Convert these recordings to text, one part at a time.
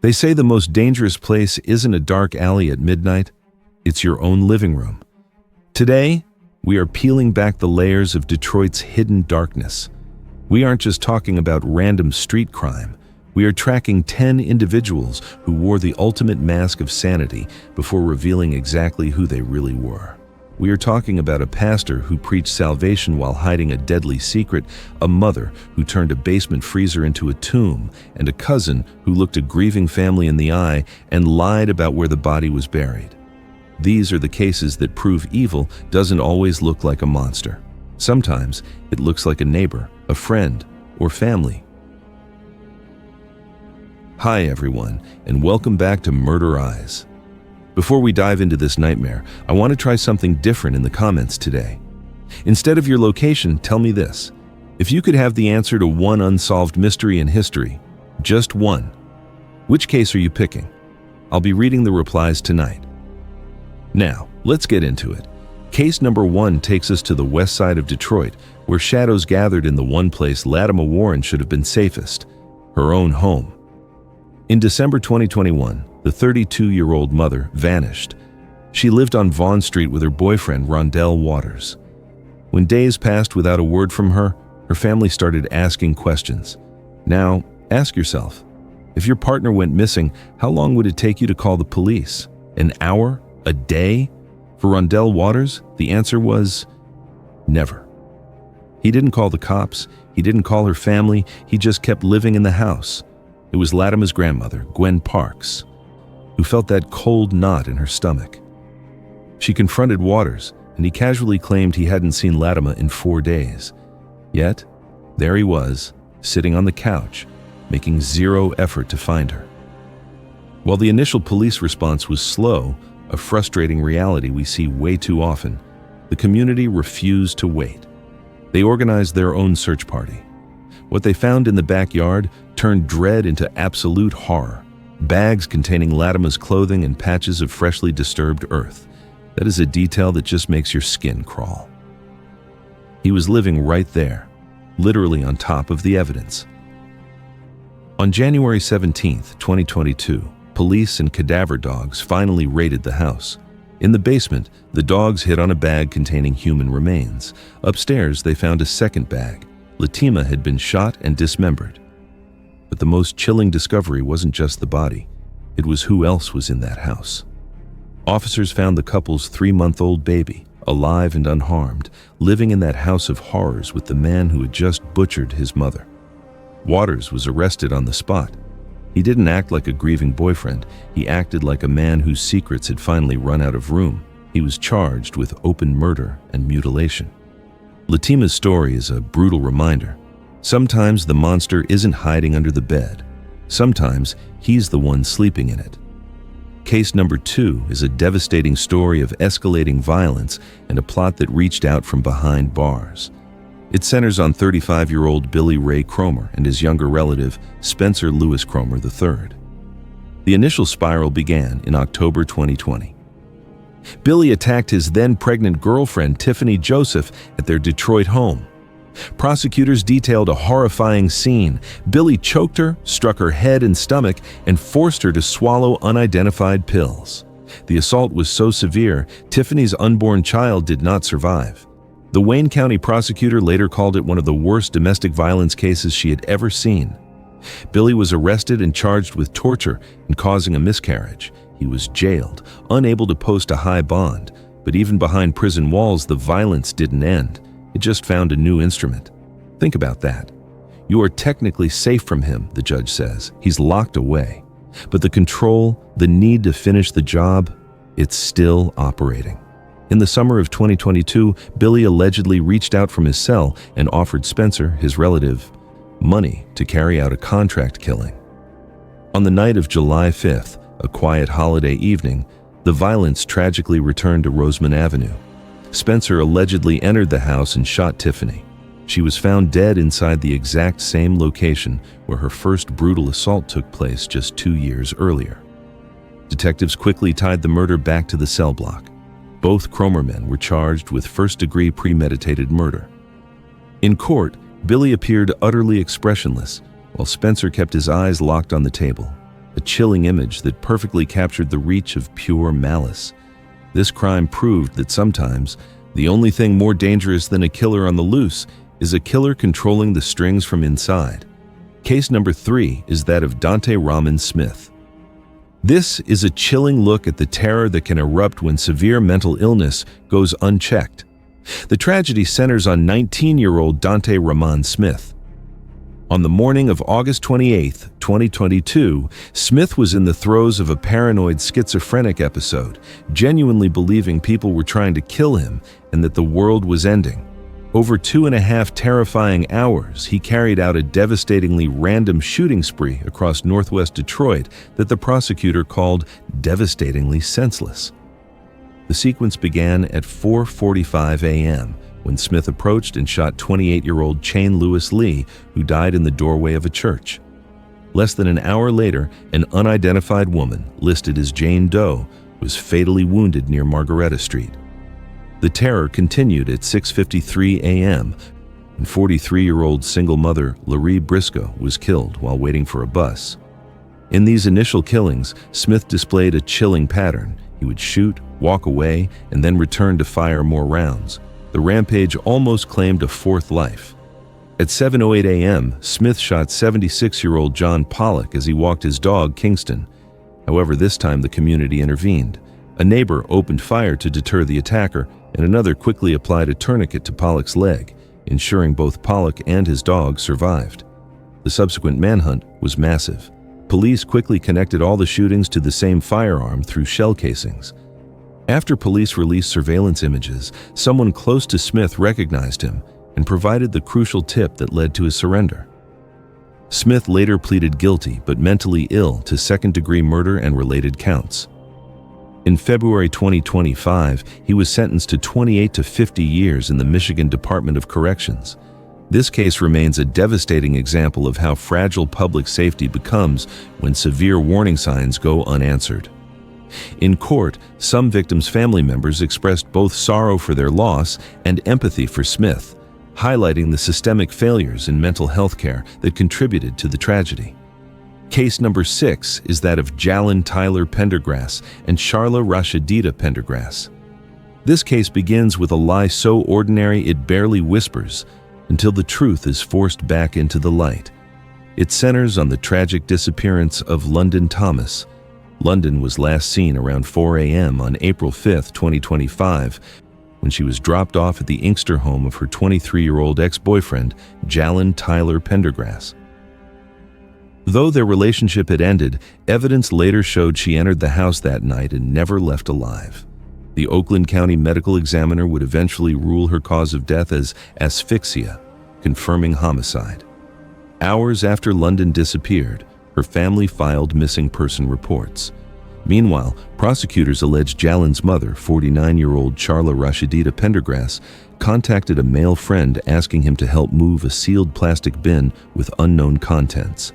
They say the most dangerous place isn't a dark alley at midnight, it's your own living room. Today, we are peeling back the layers of Detroit's hidden darkness. We aren't just talking about random street crime. We are tracking 10 individuals who wore the ultimate mask of sanity before revealing exactly who they really were. We are talking about a pastor who preached salvation while hiding a deadly secret, a mother who turned a basement freezer into a tomb, and a cousin who looked a grieving family in the eye and lied about where the body was buried. These are the cases that prove evil doesn't always look like a monster. Sometimes it looks like a neighbor, a friend, or family. Hi everyone, and welcome back to Murder Eyes. Before we dive into this nightmare, I want to try something different in the comments today. Instead of your location, tell me this. If you could have the answer to one unsolved mystery in history, just one, which case are you picking? I'll be reading the replies tonight. Now, let's get into it. Case number 1 takes us to the west side of Detroit, where shadows gathered in the one place Latima Warren should have been safest, her own home. In December 2021, the 32-year-old mother vanished. She lived on Vaughn Street with her boyfriend, Rondell Waters. When days passed without a word from her, her family started asking questions. Now, ask yourself, if your partner went missing, how long would it take you to call the police? An hour? A day? For Rondell Waters, the answer was never. He didn't call the cops, he didn't call her family, he just kept living in the house. It was Latima's grandmother, Gwen Parks, who felt that cold knot in her stomach. She confronted Waters, and he casually claimed he hadn't seen Latima in 4 days. Yet, there he was, sitting on the couch, making zero effort to find her. While the initial police response was slow, a frustrating reality we see way too often, the community refused to wait. They organized their own search party. What they found in the backyard turned dread into absolute horror. Bags containing Latima's clothing and patches of freshly disturbed earth. That is a detail that just makes your skin crawl. He was living right there, literally on top of the evidence. On January 17, 2022, police and cadaver dogs finally raided the house. In the basement, the dogs hit on a bag containing human remains. Upstairs, they found a second bag. Latima had been shot and dismembered. But the most chilling discovery wasn't just the body. It was who else was in that house. Officers found the couple's 3-month-old baby, alive and unharmed, living in that house of horrors with the man who had just butchered his mother. Waters was arrested on the spot. He didn't act like a grieving boyfriend. He acted like a man whose secrets had finally run out of room. He was charged with open murder and mutilation. Latima's story is a brutal reminder. Sometimes the monster isn't hiding under the bed. Sometimes he's the one sleeping in it. Case number 2 is a devastating story of escalating violence and a plot that reached out from behind bars. It centers on 35-year-old Billy Ray Cromer and his younger relative, Spencer Lewis Cromer III. The initial spiral began in October 2020. Billy attacked his then-pregnant girlfriend, Tiffany Joseph, at their Detroit home. Prosecutors detailed a horrifying scene. Billy choked her, struck her head and stomach, and forced her to swallow unidentified pills. The assault was so severe, Tiffany's unborn child did not survive. The Wayne County prosecutor later called it one of the worst domestic violence cases she had ever seen. Billy was arrested and charged with torture and causing a miscarriage. He was jailed, unable to post a high bond, but even behind prison walls, the violence didn't end. It just found a new instrument. Think about that. You are technically safe from him, the judge says. He's locked away. But the control, the need to finish the job, it's still operating. In the summer of 2022, Billy allegedly reached out from his cell and offered Spencer, his relative, money to carry out a contract killing. On the night of July 5th, a quiet holiday evening, the violence tragically returned to Roseman Avenue. Spencer allegedly entered the house and shot Tiffany. She was found dead inside the exact same location where her first brutal assault took place just 2 years earlier. Detectives quickly tied the murder back to the cell block. Both Cromer men were charged with first-degree premeditated murder. In court, Billy appeared utterly expressionless, while Spencer kept his eyes locked on the table. a chilling image that perfectly captured the reach of pure malice. This crime proved that sometimes the only thing more dangerous than a killer on the loose is a killer controlling the strings from inside. Case number 3 is that of Dante Smith. This is a chilling look at the terror that can erupt when severe mental illness goes unchecked. The tragedy centers on 19-year-old Dante Smith. On the morning of August 28, 2022, Smith was in the throes of a paranoid schizophrenic episode, genuinely believing people were trying to kill him and that the world was ending. Over 2.5 terrifying hours, he carried out a devastatingly random shooting spree across northwest Detroit that the prosecutor called devastatingly senseless. The sequence began at 4:45 a.m. when Smith approached and shot 28-year-old Chayne Lewis Lee, who died in the doorway of a church. Less than an hour later, an unidentified woman, listed as Jane Doe, was fatally wounded near Margaretta Street. The terror continued at 6:53 a.m. when 43-year-old single mother Laree Briscoe was killed while waiting for a bus. In these initial killings, Smith displayed a chilling pattern. He would shoot, walk away, and then return to fire more rounds. The rampage almost claimed a fourth life. At 7:08 a.m., Smith shot 76-year-old John Pollock as he walked his dog, Kingston. However, this time the community intervened. A neighbor opened fire to deter the attacker, and another quickly applied a tourniquet to Pollock's leg, ensuring both Pollock and his dog survived. The subsequent manhunt was massive. Police quickly connected all the shootings to the same firearm through shell casings. After police released surveillance images, someone close to Smith recognized him and provided the crucial tip that led to his surrender. Smith later pleaded guilty but mentally ill to second-degree murder and related counts. In February 2025, he was sentenced to 28 to 50 years in the Michigan Department of Corrections. This case remains a devastating example of how fragile public safety becomes when severe warning signs go unanswered. In court, some victims' family members expressed both sorrow for their loss and empathy for Smith, highlighting the systemic failures in mental health care that contributed to the tragedy. Case number 6 is that of Jalyn Tyler Pendergrass and Sharla Rashidita Pendergrass. This case begins with a lie so ordinary it barely whispers, until the truth is forced back into the light. It centers on the tragic disappearance of London Thomas. London was last seen around 4 a.m. on April 5, 2025, when she was dropped off at the Inkster home of her 23-year-old ex-boyfriend, Jalyn Tyler Pendergrass. Though their relationship had ended, evidence later showed she entered the house that night and never left alive. The Oakland County Medical Examiner would eventually rule her cause of death as asphyxia, confirming homicide. Hours after London disappeared, her family filed missing person reports. Meanwhile, prosecutors alleged Jalyn's mother, 49-year-old Sharla Rashidita Pendergrass, contacted a male friend asking him to help move a sealed plastic bin with unknown contents.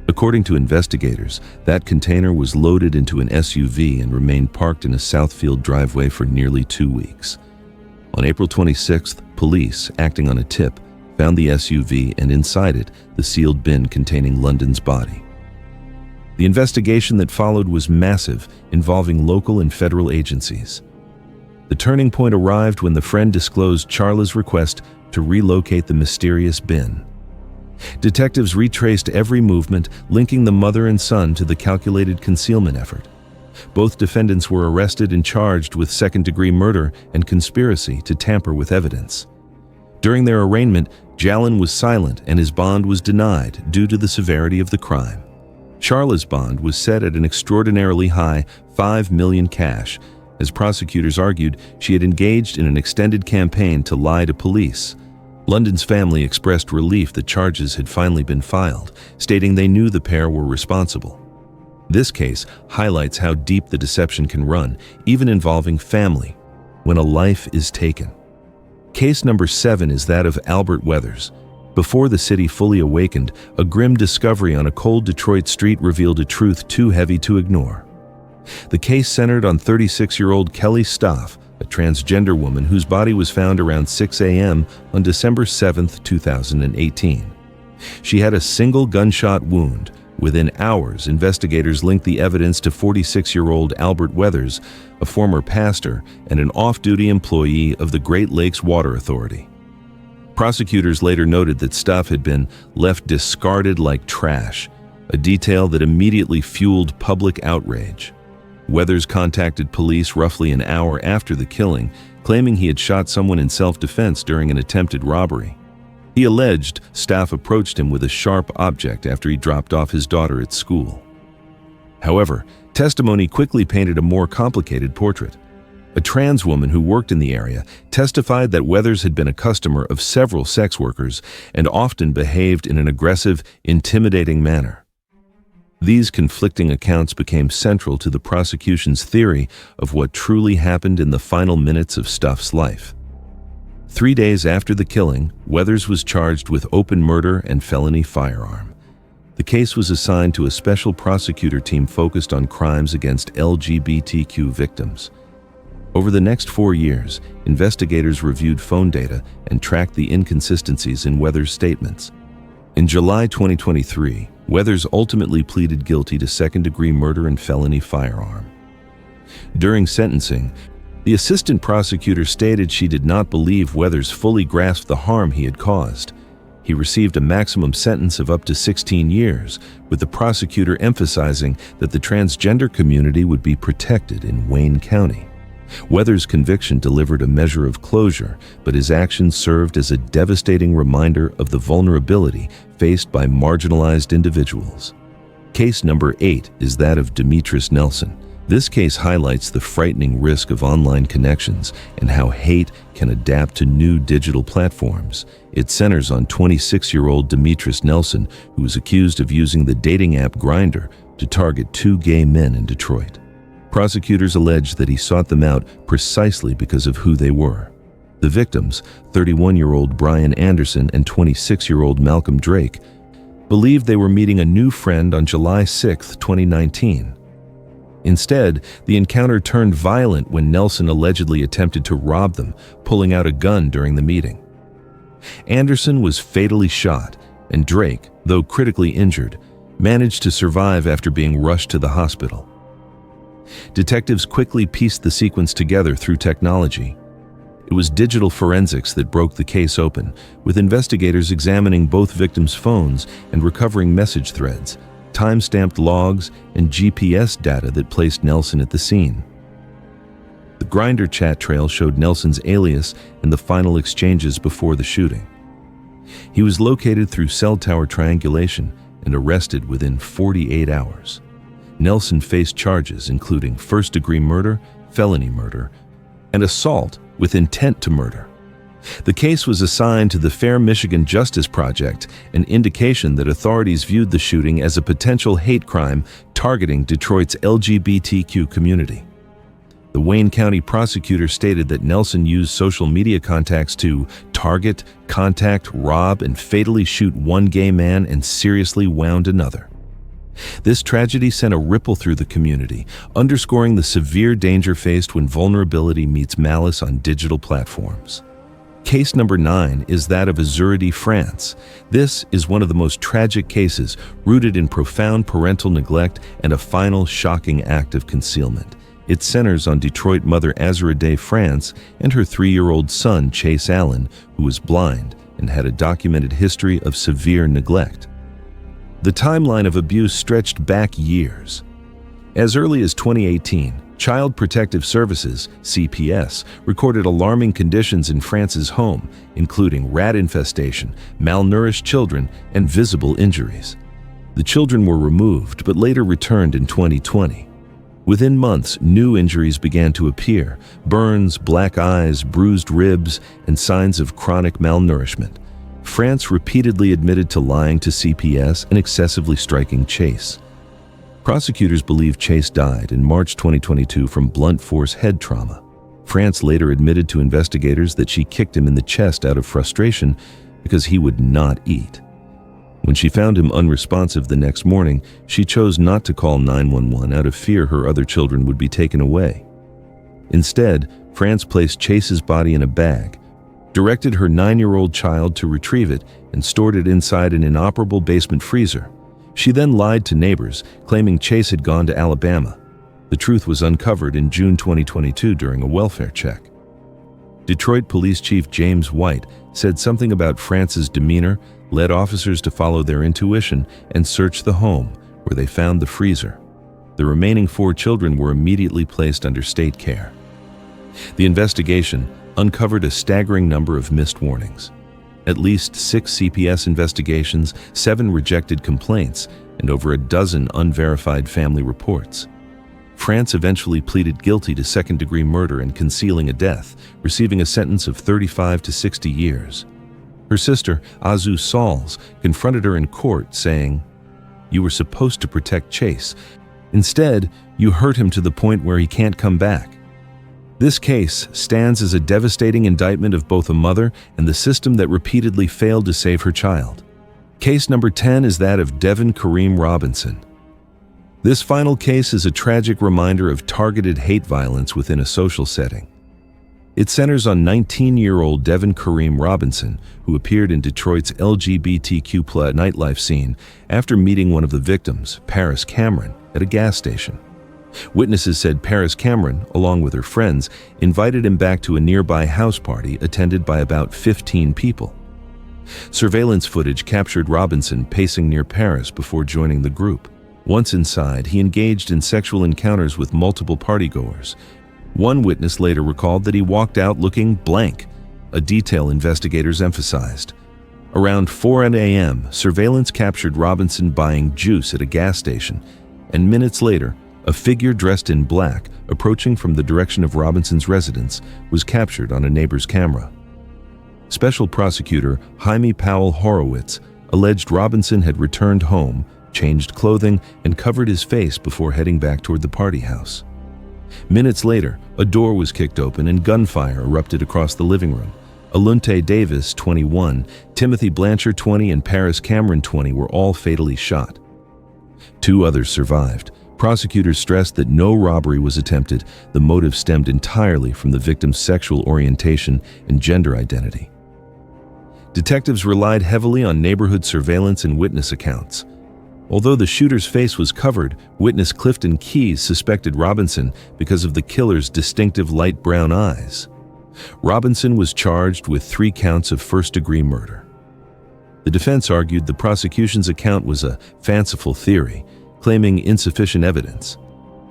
According to investigators, that container was loaded into an SUV and remained parked in a Southfield driveway for nearly 2 weeks. On April 26th, police, acting on a tip, found the SUV and inside it the sealed bin containing London's body. The investigation that followed was massive, involving local and federal agencies. The turning point arrived when the friend disclosed Sharla's request to relocate the mysterious bin. Detectives retraced every movement, linking the mother and son to the calculated concealment effort. Both defendants were arrested and charged with second-degree murder and conspiracy to tamper with evidence. During their arraignment, Jalyn was silent and his bond was denied due to the severity of the crime. Sharla's bond was set at an extraordinarily high $5 million cash. As prosecutors argued, she had engaged in an extended campaign to lie to police. London's family expressed relief that charges had finally been filed, stating they knew the pair were responsible. This case highlights how deep the deception can run, even involving family, when a life is taken. Case number 7 is that of Albert Weathers. Before the city fully awakened, a grim discovery on a cold Detroit street revealed a truth too heavy to ignore. The case centered on 36-year-old Kelly Staf, a transgender woman whose body was found around 6 a.m. on December 7, 2018. She had a single gunshot wound, Within hours, investigators linked the evidence to 46-year-old Albert Weathers, a former pastor and an off-duty employee of the Great Lakes Water Authority. Prosecutors later noted that Staf had been left discarded like trash, a detail that immediately fueled public outrage. Weathers contacted police roughly an hour after the killing, claiming he had shot someone in self-defense during an attempted robbery. He alleged Staf approached him with a sharp object after he dropped off his daughter at school. However, testimony quickly painted a more complicated portrait. A trans woman who worked in the area testified that Weathers had been a customer of several sex workers and often behaved in an aggressive, intimidating manner. These conflicting accounts became central to the prosecution's theory of what truly happened in the final minutes of Staf's life. 3 days after the killing, Weathers was charged with open murder and felony firearm. The case was assigned to a special prosecutor team focused on crimes against LGBTQ victims. Over the next 4 years, investigators reviewed phone data and tracked the inconsistencies in Weathers' statements. In July 2023, Weathers ultimately pleaded guilty to second-degree murder and felony firearm. During sentencing, the assistant prosecutor stated she did not believe Weathers fully grasped the harm he had caused. He received a maximum sentence of up to 16 years, with the prosecutor emphasizing that the transgender community would be protected in Wayne County. Weathers' conviction delivered a measure of closure, but his actions served as a devastating reminder of the vulnerability faced by marginalized individuals. Case number 8 is that of Demetus Nelson. This case highlights the frightening risk of online connections and how hate can adapt to new digital platforms. It centers on 26-year-old Demetus Nelson, who was accused of using the dating app Grindr to target 2 gay men in Detroit. Prosecutors allege that he sought them out precisely because of who they were. The victims, 31-year-old Brian Anderson and 26-year-old Malcolm Drake, believed they were meeting a new friend on July 6, 2019. Instead, the encounter turned violent when Nelson allegedly attempted to rob them, pulling out a gun during the meeting. Anderson was fatally shot, and Drake, though critically injured, managed to survive after being rushed to the hospital. Detectives quickly pieced the sequence together through technology. It was digital forensics that broke the case open, with investigators examining both victims' phones and recovering message threads, time-stamped logs, and GPS data that placed Nelson at the scene. The Grindr chat trail showed Nelson's alias and the final exchanges before the shooting. He was located through cell tower triangulation and arrested within 48 hours. Nelson faced charges including first-degree murder, felony murder, and assault with intent to murder. The case was assigned to the Fair Michigan Justice Project, an indication that authorities viewed the shooting as a potential hate crime targeting Detroit's LGBTQ community. The Wayne County prosecutor stated that Nelson used social media contacts to target, contact, rob, and fatally shoot one gay man and seriously wound another. This tragedy sent a ripple through the community, underscoring the severe danger faced when vulnerability meets malice on digital platforms. Case number 9 is that of Azurity, France. This is one of the most tragic cases, rooted in profound parental neglect and a final shocking act of concealment. It centers on Detroit mother Azurity, France, and her 3-year-old son, Chase Allen, who was blind and had a documented history of severe neglect. The timeline of abuse stretched back years. As early as 2018, Child Protective Services, CPS, recorded alarming conditions in France's home, including rat infestation, malnourished children, and visible injuries. The children were removed, but later returned in 2020. Within months, new injuries began to appear: burns, black eyes, bruised ribs, and signs of chronic malnourishment. France repeatedly admitted to lying to CPS and excessively striking Chase. Prosecutors believe Chase died in March 2022 from blunt force head trauma. France later admitted to investigators that she kicked him in the chest out of frustration because he would not eat. When she found him unresponsive the next morning, she chose not to call 911 out of fear her other children would be taken away. Instead, France placed Chase's body in a bag, directed her 9-year-old child to retrieve it, and stored it inside an inoperable basement freezer. She then lied to neighbors, claiming Chase had gone to Alabama. The truth was uncovered in June 2022 during a welfare check. Detroit Police Chief James White said something about France's demeanor led officers to follow their intuition and search the home, where they found the freezer. The remaining 4 children were immediately placed under state care. The investigation uncovered a staggering number of missed warnings. At least 6 CPS investigations, 7 rejected complaints, and over a dozen unverified family reports. France eventually pleaded guilty to second-degree murder and concealing a death, receiving a sentence of 35 to 60 years. Her sister, Azu Sauls, confronted her in court, saying, "You were supposed to protect Chase. Instead, you hurt him to the point where he can't come back." This case stands as a devastating indictment of both a mother and the system that repeatedly failed to save her child. Case number 10 is that of Devin Kareem Robinson. This final case is a tragic reminder of targeted hate violence within a social setting. It centers on 19-year-old Devin Kareem Robinson, who appeared in Detroit's LGBTQ+ nightlife scene after meeting one of the victims, Paris Cameron, at a gas station. Witnesses said Paris Cameron, along with her friends, invited him back to a nearby house party attended by about 15 people. Surveillance footage captured Robinson pacing near Paris before joining the group. Once inside, he engaged in sexual encounters with multiple partygoers. One witness later recalled that he walked out looking blank, a detail investigators emphasized. Around 4 a.m., surveillance captured Robinson buying juice at a gas station, and minutes later, a figure dressed in black, approaching from the direction of Robinson's residence, was captured on a neighbor's camera. Special prosecutor Jaime Powell Horowitz alleged Robinson had returned home, changed clothing, and covered his face before heading back toward the party house. Minutes later, a door was kicked open and gunfire erupted across the living room. Alunte Davis, 21, Timothy Blanchard, 20, and Paris Cameron, 20, were all fatally shot. 2 others survived. Prosecutors stressed that no robbery was attempted. The motive stemmed entirely from the victim's sexual orientation and gender identity. Detectives relied heavily on neighborhood surveillance and witness accounts. Although the shooter's face was covered, witness Clifton Keyes suspected Robinson because of the killer's distinctive light brown eyes. Robinson was charged with 3 counts of first-degree murder. The defense argued the prosecution's account was a fanciful theory, claiming insufficient evidence.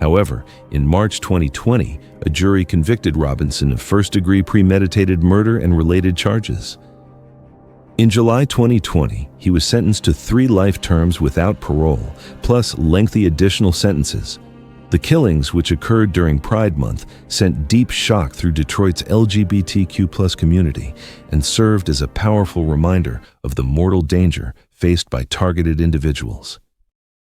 However, in March 2020, a jury convicted Robinson of first-degree premeditated murder and related charges. In July 2020, he was sentenced to 3 life terms without parole, plus lengthy additional sentences. The killings, which occurred during Pride Month, sent deep shock through Detroit's LGBTQ+ community and served as a powerful reminder of the mortal danger faced by targeted individuals.